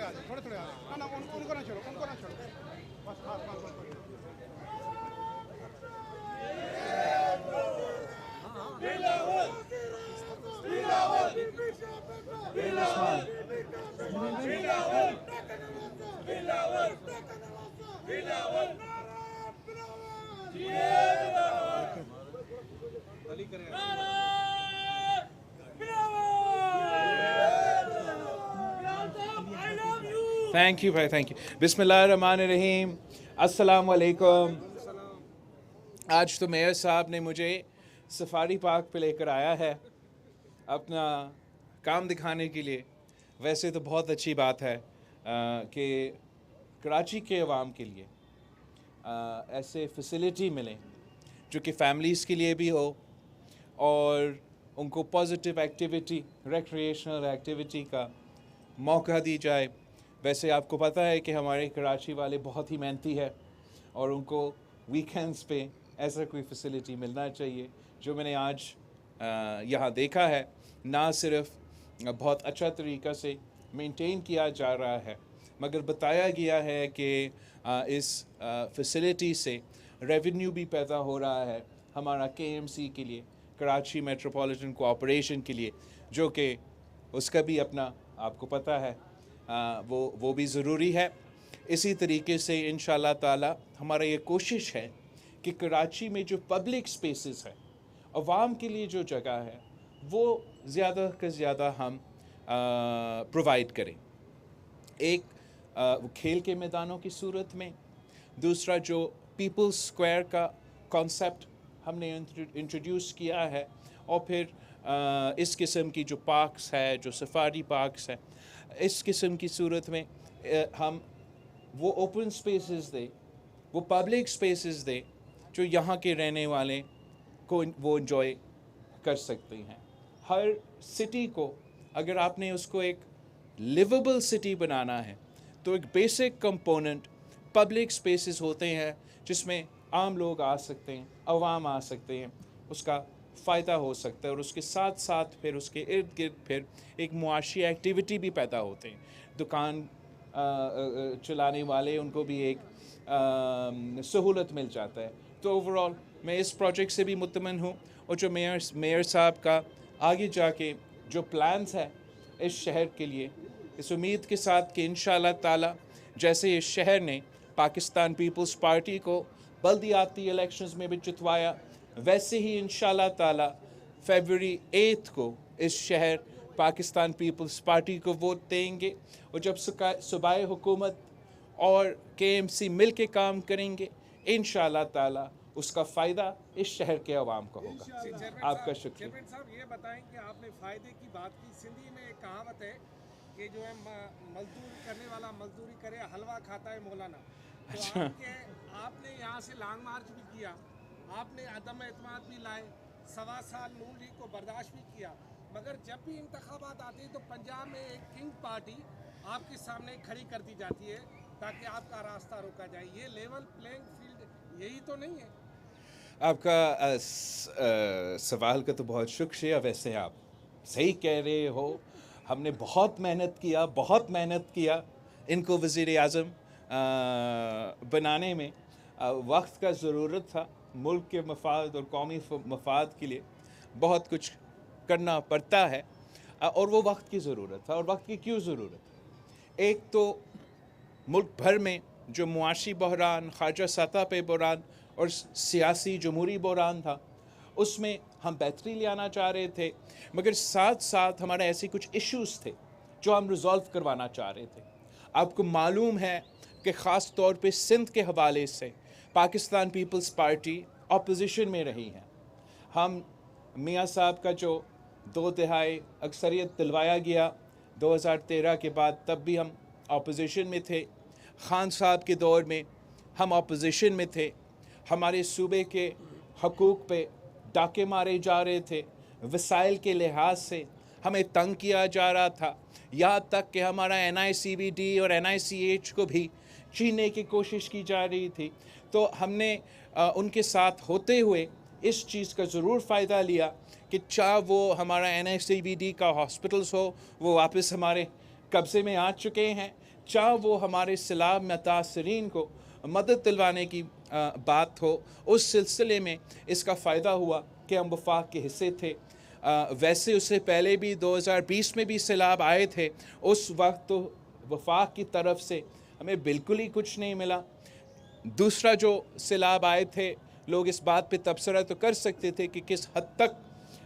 थोड़े थोड़े ना ना उनको ना छोड़ो बस बस थैंक यू भाई, थैंक यू। बिस्मिल्लाहिर्रहमानिर्रहीम, अस्सलाम वालेकुम। आज तो मेयर साहब ने मुझे सफारी पार्क पे लेकर आया है अपना काम दिखाने के लिए। वैसे तो बहुत अच्छी बात है कि कराची के अवाम के लिए ऐसे फैसिलिटी मिले जो कि फैमिलीज़ के लिए भी हो और उनको पॉजिटिव एक्टिविटी, रिक्रिएशनल एक्टिविटी का मौका दी जाए। वैसे आपको पता है कि हमारे कराची वाले बहुत ही मेहनती है और उनको वीकेंड्स पे ऐसा कोई फैसिलिटी मिलना चाहिए। जो मैंने आज यहाँ देखा है, ना सिर्फ बहुत अच्छा तरीक़ा से मेंटेन किया जा रहा है, मगर बताया गया है कि इस फैसिलिटी से रेवेन्यू भी पैदा हो रहा है हमारा KMC के लिए, कराची मेट्रोपॉलिटन कोऑपरेशन के लिए, जो कि उसका भी अपना आपको पता है वो भी ज़रूरी है। इसी तरीके से इंशाल्लाह ताला हमारा ये कोशिश है कि कराची में जो पब्लिक स्पेसेस है, अवाम के लिए जो जगह है, वो ज़्यादा से ज़्यादा हम प्रोवाइड करें। एक वो खेल के मैदानों की सूरत में, दूसरा जो पीपल्स स्क्वायर का कॉन्सेप्ट हमने इंट्रोड्यूस किया है, और फिर इस किस्म की जो पार्क्स है, जो सफारी पार्क्स है, इस किस्म की सूरत में हम वो ओपन स्पेसेस दे, वो पब्लिक स्पेसेस दे जो यहाँ के रहने वाले को वो इन्जॉय कर सकते हैं। हर सिटी को अगर आपने उसको एक लिवेबल सिटी बनाना है तो एक बेसिक कंपोनेंट पब्लिक स्पेसेस होते हैं जिसमें आम लोग आ सकते हैं, अवाम आ सकते हैं, उसका फ़ायदा हो सकता है, और उसके साथ साथ फिर उसके इर्द गिर्द फिर एक मुआशी एक्टिविटी भी पैदा होते हैं। दुकान चलाने वाले, उनको भी एक सहूलत मिल जाता है। तो ओवरऑल मैं इस प्रोजेक्ट से भी मुतमन हूँ, और जो मेयर साहब का आगे जाके जो प्लान्स है इस शहर के लिए, इस उम्मीद के साथ कि इंशाल्लाह ताला जैसे इस शहर ने पाकिस्तान पीपल्स पार्टी को बल्दियाती इलेक्शंस में भी जितवाया, वैसे ही इंशाल्लाह ताला फरवरी 8 को इस शहर पाकिस्तान पीपल्स पार्टी को वोट देंगे। और जब सूबाई हुकूमत और KMC मिल के काम करेंगे, इंशाल्लाह ताला उसका फ़ायदा इस शहर के अवाम को होगा। आपका शुक्रिया। चेयरमैन साहब, ये बताएं कि आपने फ़ायदे की बात की। सिंधी में एक कहावत है कि जो है मजदूर करने वाला मजदूरी करे, हलवा खाता है मौलाना। तो आपने यहाँ से लॉन्ग मार्च भी किया, आपने अदम एतमाद भी लाए, 1.25 साल नून लीग को बर्दाश्त भी किया, मगर जब भी इंतखाबात आते हैं तो पंजाब में एक किंग पार्टी आपके सामने खड़ी कर दी जाती है ताकि आपका रास्ता रोका जाए। ये लेवल प्लेइंग फील्ड यही तो नहीं है? आपका सवाल का तो बहुत शुक्रिया। वैसे आप सही कह रहे हो, हमने बहुत मेहनत किया इनको वज़ीर आज़म बनाने में। वक्त का ज़रूरत था, मुल्क के मफाद और कौमी मफाद के लिए बहुत कुछ करना पड़ता है, और वो वक्त की ज़रूरत था। और वक्त की क्यों ज़रूरत है? एक तो मुल्क भर में जो मुआशी बहरान, ख़ारजा सतह पे बहरान और सियासी जमहूरी बहरान था, उसमें हम बेहतरी ले आना चाह रहे थे, मगर साथ साथ हमारे ऐसे कुछ इश्यूज़ थे जो हम रिज़ॉल्व करवाना चाह रहे थे। आपको मालूम है कि ख़ास तौर पे सिंध के हवाले से पाकिस्तान पीपल्स पार्टी अपोजिशन में रही है। हम मियाँ साहब का जो 2/3 अक्सरियत दिलवाया गया 2013 के बाद, तब भी हम अपोजिशन में थे। खान साहब के दौर में हम अपोजिशन में थे। हमारे सूबे के हकूक़ पे डाके मारे जा रहे थे, वसाइल के लिहाज से हमें तंग किया जा रहा था, यहाँ तक कि हमारा NICBD और NICH को भी छीनने की कोशिश की जा रही थी। तो हमने उनके साथ होते हुए इस चीज़ का ज़रूर फ़ायदा लिया कि चाहे वो हमारा NICBD का हॉस्पिटल्स हो, वो वापस हमारे कब्ज़े में आ चुके हैं। चाहे वो हमारे सैलाब मुतासरीन को मदद दिलवाने की बात हो, उस सिलसिले में इसका फ़ायदा हुआ कि हम वफाक के हिस्से थे। वैसे उससे पहले भी 2020 में भी सैलाब आए थे, उस वक्त तो वफाक की तरफ से हमें बिल्कुल ही कुछ नहीं मिला। दूसरा जो सैलाब आए थे, लोग इस बात पे तबसरा तो कर सकते थे कि किस हद तक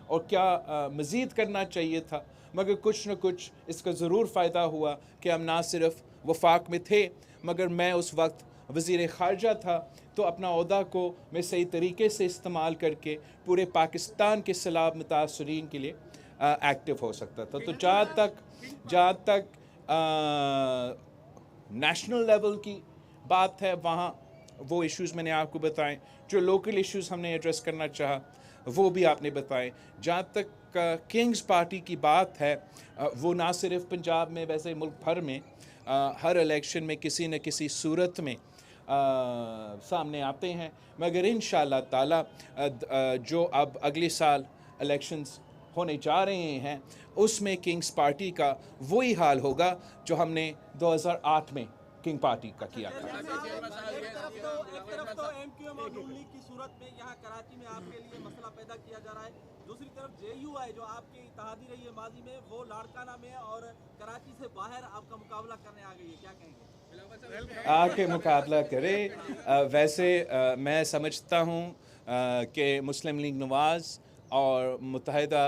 और क्या मज़ीद करना चाहिए था, मगर कुछ न कुछ इसका ज़रूर फ़ायदा हुआ कि हम ना सिर्फ वफाक में थे, मगर मैं उस वक्त वज़ीर ख़ारजा था, तो अपना ओहदा को मैं सही तरीके से इस्तेमाल करके पूरे पाकिस्तान के सैलाब मुतासरीन के लिए एक्टिव हो सकता था। तो जहाँ तक नेशनल लेवल की बात है, वहाँ वो इश्यूज़ मैंने आपको बताएं, जो लोकल इश्यूज़ हमने एड्रेस करना चाहा वो भी आपने बताएं। जहाँ तक किंग्स पार्टी की बात है, वो ना सिर्फ पंजाब में, वैसे मुल्क भर में हर इलेक्शन में किसी न किसी सूरत में सामने आते हैं, मगर इंशाअल्लाह ताला जो अब अगले साल इलेक्शंस होने जा रहे हैं, उसमें किंग्स पार्टी का वही हाल होगा जो हमने 2008 में किंग पार्टी का किया था। एक तरफ तो एमक्यूएम और नून लीग की सूरत में यहाँ कराची में आपके लिए मसला पैदा किया जा रहा है, दूसरी तरफ जेयूआई जो आपकी इत्तेहादी रही है माजी में, वो लाड़काना में और कराची से बाहर आपका मुकाबला करने आ गई है, क्या कहेंगे? आके मुकाबला करे। वैसे मैं समझता हूँ कि मुस्लिम लीग नवाज़ और मुत्तहिदा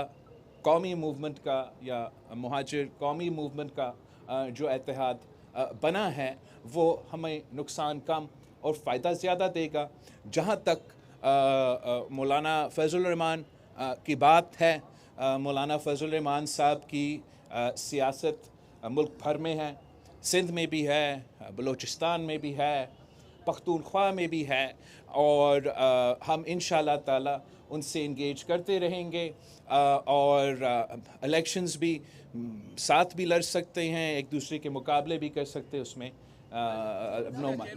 कौमी मूवमेंट का या मुहाजिर कौमी मूवमेंट का जो इत्तेहाद बना है, वो हमें नुकसान कम और फ़ायदा ज़्यादा देगा। जहाँ तक मौलाना फैज़ुल रहमान की बात है, मौलाना फैज़ुल रहमान साहब की सियासत मुल्क भर में है, सिंध में भी है, बलूचिस्तान में भी है, पख्तूनख्वा में भी है, और हम इंशाअल्लाह ताला उनसे इंगेज करते रहेंगे और इलेक्शंस भी साथ भी लड़ सकते हैं, एक दूसरे के मुकाबले भी कर सकते हैं, उसमें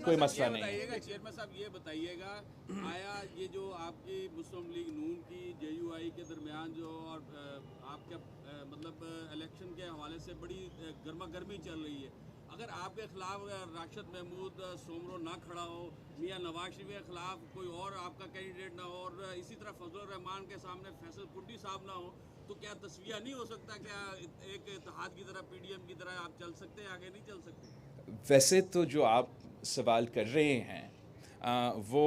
कोई मसला नहीं है। चेयरमैन साहब ये बताइएगा, आया ये जो आपकी मुस्लिम लीग नून की जेयूआई के दरमियान जो और आपके मतलब इलेक्शन के हवाले से बड़ी गर्मा गर्मी चल रही है, अगर आपके खिलाफ राशिद महमूद सोमरो ना खड़ा हो, मियां नवाज शरीफ के खिलाफ कोई और आपका कैंडिडेट ना हो, और इसी तरह फजल रहमान के सामने फैसल कुर्दी साहब ना हो, तो क्या तस्वीर नहीं हो सकता? क्या एक इत्तेहाद की तरह, पीडीएम की तरह आप चल सकते हैं, आगे नहीं चल सकते? वैसे तो जो आप सवाल कर रहे हैं वो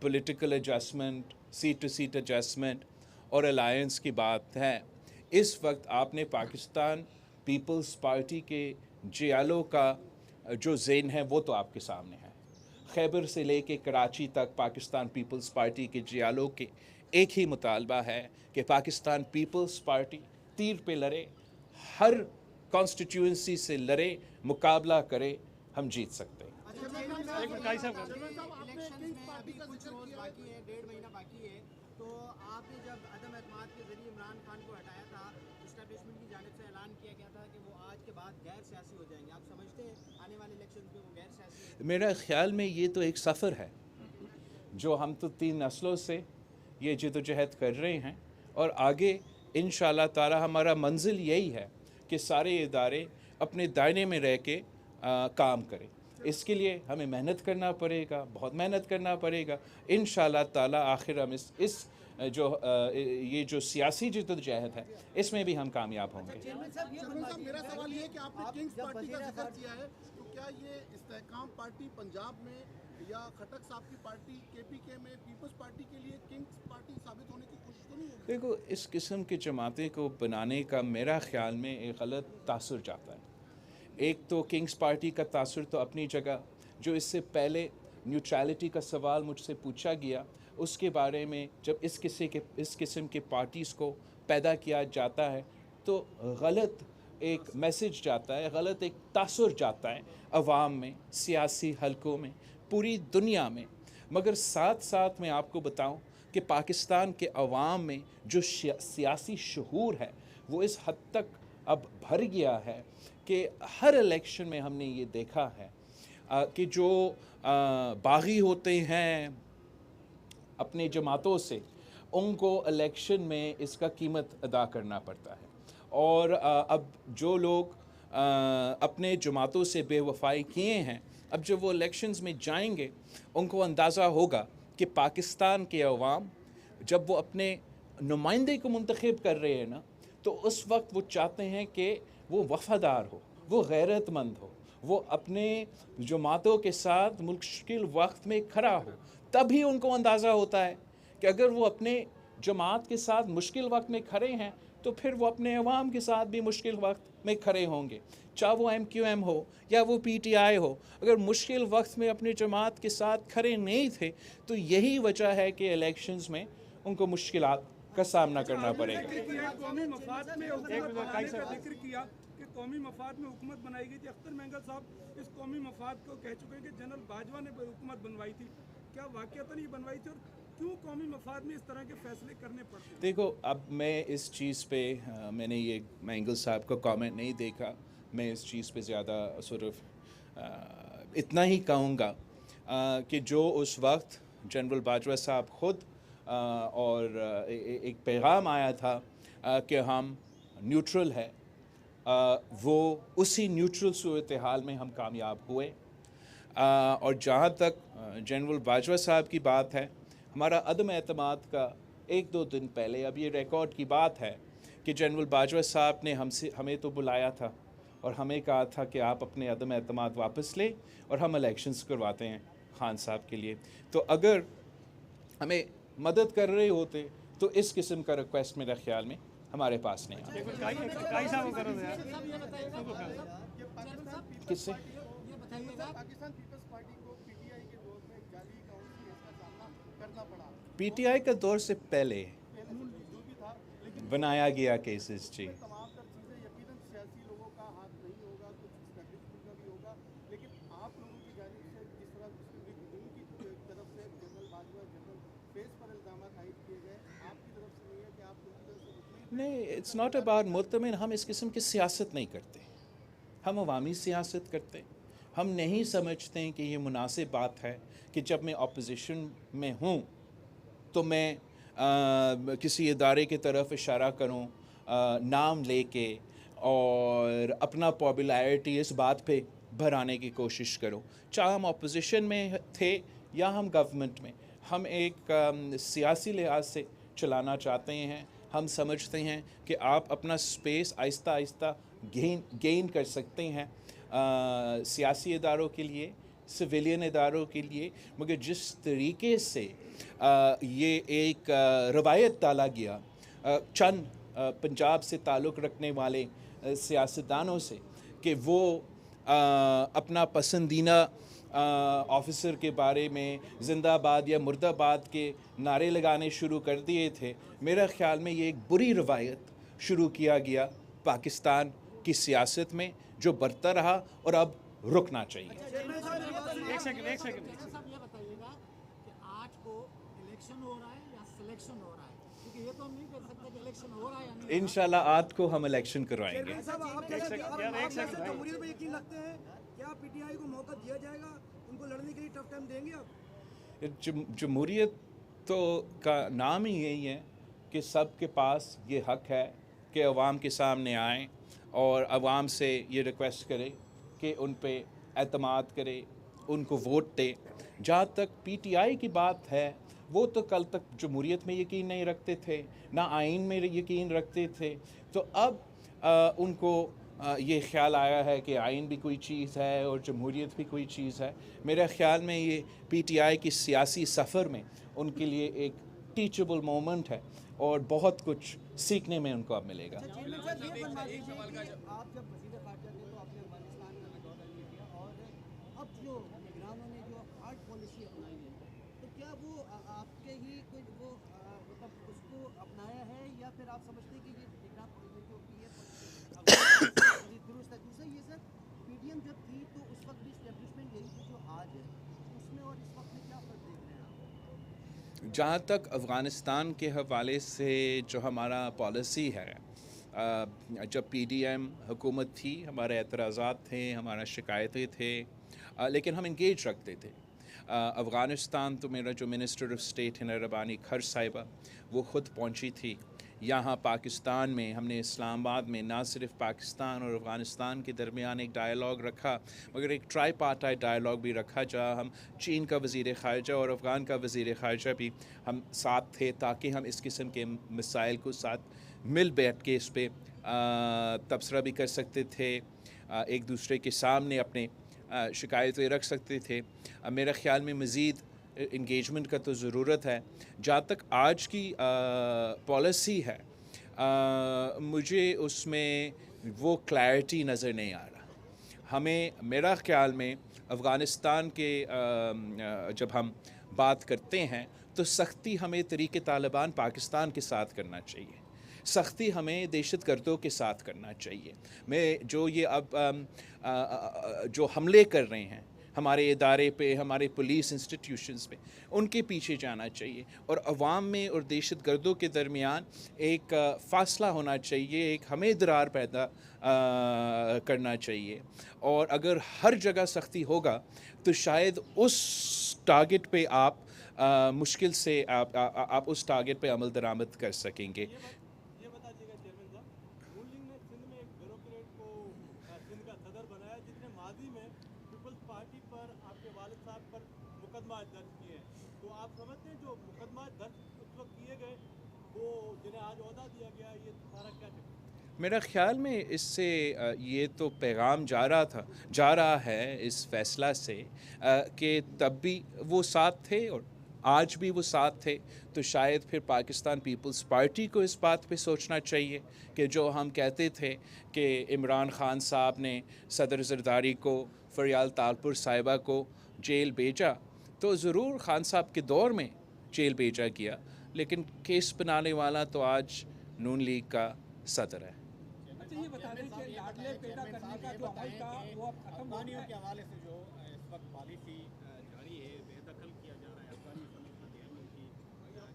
political adjustment, seat to seat adjustment और अलायंस की बात है। इस वक्त आपने पाकिस्तान पीपल्स पार्टी के जियालों का जो ज़ेन है वो तो आपके सामने है। खैबर से लेके कराची तक पाकिस्तान पीपल्स पार्टी के जियालों के एक ही मुतालबा है कि पाकिस्तान पीपल्स पार्टी तीर पे लड़े, हर कॉन्स्टिट्यूंसी से लड़े, मुकाबला करे, हम जीत सकते हैं। इलेक्शंस में अभी कुछ रोज बाकी है, 1.5 महीना बाकी है, तो आपने जब अदम एतमाद के जरिए इमरान खान को हटाया था, एस्टेब्लिशमेंट की जानिब से ऐलान किया गया था कि वो आज के बाद गैर सियासी हो जाएंगे, आप समझते हैं आने वाले इलेक्शंस में वो गैर सियासी? मेरा ख्याल में ये तो एक सफ़र है जो हम तो 3 नस्लों से ये जदोजहद कर रहे हैं, और आगे इंशाअल्लाह ताला हमारा मंजिल यही है कि सारे इदारे अपने दायरे में रह के काम करें। इसके लिए हमें मेहनत करना पड़ेगा, बहुत मेहनत करना पड़ेगा। इंशाअल्लाह ताला आखिर हम ये जो सियासी जदोजहद है, इसमें भी हम कामयाब होंगे। चेयरमैन साहब, मेरा सवाल ये है कि आपने किंग्स पार्टी का जिक्र किया है, तो क्या ये इस्तेहकाम पार्टी पंजाब में या खटक साहब की पार्टी केपीके में पीपल्स पार्टी के लिए किंग्स पार्टी साबित होने की कोशिश तो नहीं होगी? देखो, इस किस्म की जमातें को बनाने का मेरा ख्याल में एक गलत तासुर जाता है। एक तो किंग्स पार्टी का तासुर तो अपनी जगह, जो इससे पहले न्यूट्रलिटी का सवाल मुझसे पूछा गया, उसके बारे में जब इस किस्म के पार्टीज़ को पैदा किया जाता है तो गलत एक मैसेज जाता है, गलत एक तासुर जाता है अवाम में, सियासी हलकों में, पूरी दुनिया में। मगर साथ साथ मैं आपको बताऊं कि पाकिस्तान के अवाम में जो सियासी शऊर है वो इस हद तक अब भर गया है कि हर इलेक्शन में हमने ये देखा है कि जो बागी होते हैं अपने जमातों से, उनको इलेक्शन में इसका कीमत अदा करना पड़ता है। और अब जो लोग अपने जमातों से बेवफाई किए हैं, अब जब वो इलेक्शंस में जाएंगे उनको अंदाज़ा होगा कि पाकिस्तान के अवाम जब वो अपने नुमाइंदे को मुंतखब कर रहे हैं ना, तो उस वक्त वो चाहते हैं कि वो वफ़ादार हो, वो गैरतमंद हो, वो अपने जमातों के साथ मुश्किल वक्त में खड़ा हो। तभी उनको अंदाज़ा होता है कि अगर वो अपने जमात के साथ मुश्किल वक्त में खड़े हैं तो फिर वो अपने अवाम के साथ भी मुश्किल वक्त में खड़े होंगे, चाहे वो MQM हो या वो PTI हो। अगर मुश्किल वक्त में अपनी जमात के साथ खड़े नहीं थे तो यही वजह है कि इलेक्शंस में उनको मुश्किलात का सामना करना पड़ेगा। कौमी मफाद में जिक्र किया कि कौमी मफाद में हुकूमत बनाई गई थी। अख्तर मेंगल साहब इस कौमी मफाद को कह चुके हैं कि जनरल बाजवा ने हुकूमत बनवाई थी, क्या वाकईतन ही बनवाई थी और क्यों कौमी मफाद में इस तरह के फैसले करने पड़ते हैं? देखो, अब मैं इस चीज़ पे मैंने ये मेंगल साहब का कमेंट नहीं देखा, मैं इस चीज़ पे ज़्यादा सिर्फ इतना ही कहूँगा कि जो उस वक्त जनरल बाजवा साहब ख़ुद और एक पैगाम आया था कि हम न्यूट्रल है, वो उसी न्यूट्रल सूरत हाल में हम कामयाब हुए। और जहाँ तक जनरल बाजवा साहब की बात है, हमारा अदम एतमाद का 1-2 दिन पहले, अब ये रिकॉर्ड की बात है कि जनरल बाजवा साहब ने हमें तो बुलाया था और हमें कहा था कि आप अपने अदम एतमाद वापस लें और हम इलेक्शंस करवाते हैं खान साहब के लिए। तो अगर हमें मदद कर रहे होते तो इस किस्म का रिक्वेस्ट मेरे ख्याल में हमारे पास नहीं आता। किससे? पाकिस्तान पीपल्स पार्टी को PTI के दौर में जाली काउंसिल का सामना करना पड़ा। PTI का दौर से पहले जो भी था, लेकिन बनाया गया केसेस जी। तमाम तर चीज़ें यकीनन सियासी लोगों का हाथ नहीं होगा, कुछ एस्टैब्लिशमेंट का भी होगा, लेकिन आप लोगों की जानिब से जिस तरह मुस्लिम लीग की तरफ से जनरल बाजवा जनरल फेस पर इल्ज़ाम आयद किए गए, आपकी तरफ से नहीं है कि आप उनकी तरफ से नहीं, इट्स नॉट अबाउट मुतमिन। हम इस किस्म की सियासत नहीं करते, हम अवामी सियासत करते हैं। हम नहीं समझते हैं कि ये मुनासिब बात है कि जब मैं अपोजिशन में हूँ तो मैं किसी इदारे की तरफ इशारा करूँ नाम लेके और अपना पॉपुलैरिटी इस बात पे भराने की कोशिश करूँ। चाहे हम अपोजिशन में थे या हम गवर्नमेंट में, हम एक सियासी लिहाज से चलाना चाहते हैं। हम समझते हैं कि आप अपना स्पेस आहिस्ता आहिस्ता गेन कर सकते हैं सियासी इदारों के लिए, सिविलियन इदारों के लिए, मगर जिस तरीके से ये एक रवायत डाला गया चंद पंजाब से ताल्लुक़ रखने वाले सियासतदानों से कि वो अपना पसंदीदा ऑफिसर के बारे में जिंदाबाद या मुर्दाबाद के नारे लगाने शुरू कर दिए थे। मेरा ख्याल में ये एक बुरी रवायत शुरू किया गया पाकिस्तान की सियासत में, जो बढ़ता रहा और अब रुकना चाहिए। एक सेकंड साहब, ये बताइएगा कि आज को इलेक्शन हो रहा है या सिलेक्शन हो रहा है, क्योंकि ये तो हम नहीं कह सकते कि इलेक्शन हो रहा है या नहीं। इंशाल्लाह आज को हम इलेक्शन करवाएंगे। जमहूरियत पे यकीन रखते हैं, क्या PTI को मौका दिया जाएगा, उनको लड़ने के लिए टफ टाइम देंगे आप? जमहूरियत तो का नाम ही यही है कि सब के पास ये हक है कि अवाम के सामने आएँ और अवाम से ये रिक्वेस्ट करे कि उन पे एतमाद करे, उनको वोट दे। जहाँ तक PTI की बात है, वो तो कल तक जमहूरियत में यकीन नहीं रखते थे, ना आइन में यकीन रखते थे। तो अब उनको ये ख्याल आया है कि आइन भी कोई चीज़ है और जमहूरियत भी कोई चीज़ है। मेरे ख्याल में ये PTI की सियासी सफ़र में उनके लिए एक टीचेबल मोमेंट है और बहुत कुछ सीखने में उनको अब मिलेगा। आप जब वज़ीर ख़ारजा थे तो आपने अफगानिस्तान का भी दौरा किया और अब जो निगरानों ने जो हार्ड पॉलिसी अपनाई है, तो क्या वो आपके ही कोई वो मतलब उसको अपनाया है या फिर आप समझते हैं कि ये निगरान जो की है दुरुस्त है? दूसरा ये सर, PDM जब थी तो उस वक्त भी इस्टेब्लिशमेंट यही थी जो आज है, उसमें और इस वक्त में क्या फ़र्क देख रहे हैं आप? जहाँ तक अफ़गानिस्तान के हवाले से जो हमारा पॉलिसी है, जब PDM हुकूमत थी, हमारे एतराज़ात थे, हमारा शिकायतें थे, लेकिन हम इंगेज रखते थे। अफ़गानिस्तान तो मेरा जो मिनिस्टर ऑफ स्टेट है रबानी खर साहिबा, वो ख़ुद पहुँची थी यहाँ पाकिस्तान में हमने इस्लामाबाद में ना सिर्फ पाकिस्तान और अफ़गानिस्तान के दरमियान एक डायलॉग रखा मगर एक ट्राईपार्टाइट डायलॉग भी रखा जहाँ हम चीन का वज़ीर ख़ारजा और अफ़गान का वज़ीर ख़ारजा भी हम साथ थे ताकि हम इस किस्म के मसाइल को साथ मिल बैठ के इस पर तबसरा भी कर सकते थे, एक दूसरे के सामने अपने शिकायतें रख सकते थे। मेरा ख़्याल में मज़ीद इंगेजमेंट का तो ज़रूरत है। जहाँ तक आज की पॉलिसी है मुझे उसमें वो क्लैरिटी नज़र नहीं आ रहा। हमें मेरा ख़्याल में अफ़गानिस्तान के जब हम बात करते हैं तो सख्ती हमें तरीक़े तालिबान पाकिस्तान के साथ करना चाहिए, सख्ती हमें दहशतगर्दों के साथ करना चाहिए। मैं जो ये अब जो हमले कर रहे हैं हमारे इदारे पे, हमारे पुलिस इंस्टीट्यूशंस पे, उनके पीछे जाना चाहिए और अवाम में और दहशतगर्दों के दरमियान एक फ़ासला होना चाहिए, एक हमें दरार पैदा करना चाहिए। और अगर हर जगह सख्ती होगा तो शायद उस टारगेट पे आप मुश्किल से आप उस टारगेट पे अमल दरामद कर सकेंगे। ये बता दीजिएगा चेयरमैन साहब, नून लीग ने सिंध में एक ब्यूरोक्रेट को सिंध का सदर बनाया जिसने माजी में पीपल्स पार्टी पर आपके वालिद साहब पर मुकदमा दर्ज किए हैं, तो आप समझते हैं जो मुकदमा दर्ज उस वक्त किए गए वो जिन्हें आज ओहदा दिया गया, ये सारा क्या चक्कर? मेरा ख़्याल में इससे ये तो पैगाम जा रहा है इस फ़ैसला से कि तब भी वो साथ थे और आज भी वो साथ थे, तो शायद फिर पाकिस्तान पीपल्स पार्टी को इस बात पे सोचना चाहिए कि जो हम कहते थे कि इमरान ख़ान साहब ने सदर ज़रदारी को, फ़रियाल तालपुर साहिबा को जेल भेजा, तो ज़रूर ख़ान साहब के दौर में जेल भेजा गया, लेकिन केस बनाने वाला तो आज नून लीग का सदर है। अच्छा ये बता दें कि लाडले पैदा करने का जो अमल था वो अब खत्म हो गया है। के हवाले से जो इस वक्त पॉलिसी जारी है, बेदखल किया जा रहा है अफगानी सल्तनत येमन की,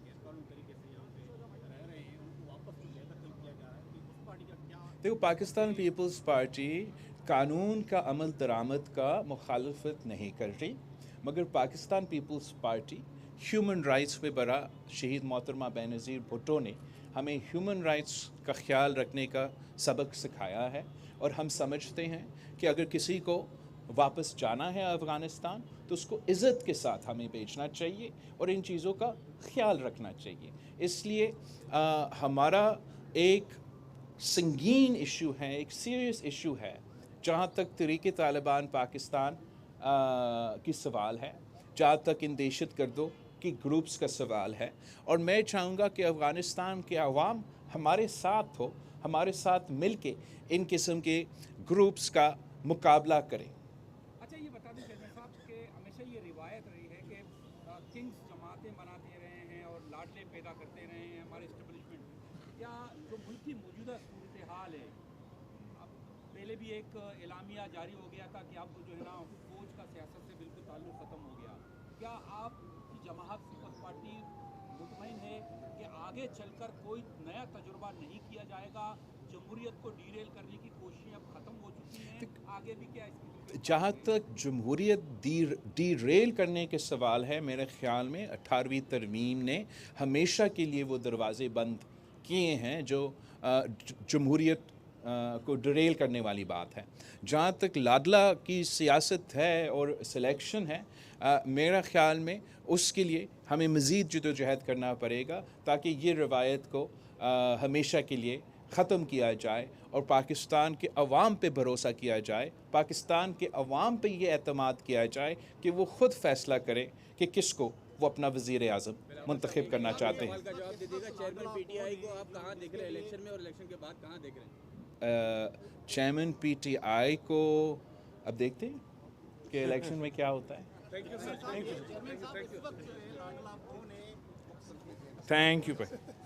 गैरकानूनी तरीके से यहाँ पे रह रहे हैं, उनको वापस बेदखल किया जा रहा है, तो उस पार्टी का क्या? देखो, पाकिस्तान पीपल्स पार्टी कानून का अमल दरामद का मुखालफत नहीं कर रही, मगर Pakistan Peoples Party human rights पे बड़ा शहीद मोहतरमा बेनज़ीर भुट्टो ने हमें ह्यूमन राइट्स का ख्याल रखने का सबक सिखाया है और हम समझते हैं कि अगर किसी को वापस जाना है अफ़गानिस्तान तो उसको इज़्ज़त के साथ हमें भेजना चाहिए और इन चीज़ों का ख्याल रखना चाहिए। इसलिए हमारा एक संगीन इशू है, एक सीरियस इशू है जहाँ तक तरीक़े तालिबान पाकिस्तान की सवाल है, जहाँ तक इन दहशतगर्दों की ग्रुप्स का सवाल है, और मैं चाहूँगा कि अफ़गानिस्तान के अवाम हमारे साथ हो, हमारे साथ मिल के इन किस्म के ग्रुप्स का मुकाबला करें। अच्छा ये बता दें चेयरमैन साहब कि हमेशा ये रिवायत रही है कि किंग्स जमातें बनाते रहे हैं और लाडले पैदा करते रहे हैं हमारे इस्टेब्लिशमेंट। क्या जो मुल्क की मौजूदा सूरत हाल है, अब पहले भी एक एलामिया जारी हो गया था कि अब जो है ना फौज का सियासत से बिल्कुल ताल्लुक़ ख़त्म हो गया, क्या आपकी जमात पीपल्स पार्टी मुतमईन है कि आगे चलकर कोई नया तजुर्बा नहीं किया जाएगा? जमहूरियत को डीरेल करने की कोशिशें अब ख़त्म हो चुकी हैं, आगे भी क्या इसकी? जहाँ तक जमहूरियत डीरेल करने के सवाल है, मेरे ख़्याल में 18वीं तरमीम ने हमेशा के लिए वो दरवाज़े बंद किए हैं जो जमहूरियत को डीरेल करने वाली बात है। जहाँ तक लाडला की सियासत है और सिलेक्शन है, मेरा ख़्याल में उसके लिए हमें मज़ीद जदोजहद करना पड़ेगा ताकि ये रवायत को हमेशा के लिए ख़त्म किया जाए और पाकिस्तान के अवाम पे भरोसा किया जाए, पाकिस्तान के अवाम पे ये एतमाद किया जाए कि वो ख़ुद फ़ैसला करें कि किसको वो अपना वज़ीर आज़म मुंतखब करना चाहते हैं। का जवाब दे देगा चेयरमैन पीटीआई को आप कहाँ देख रहे हैं इलेक्शन में और इलेक्शन के बाद कहाँ देख रहे हैं? चेयरमैन पीटीआई को अब देखते हैं कि इलेक्शन में क्या होता है। Thank you sir, thank you. Thank you भाई।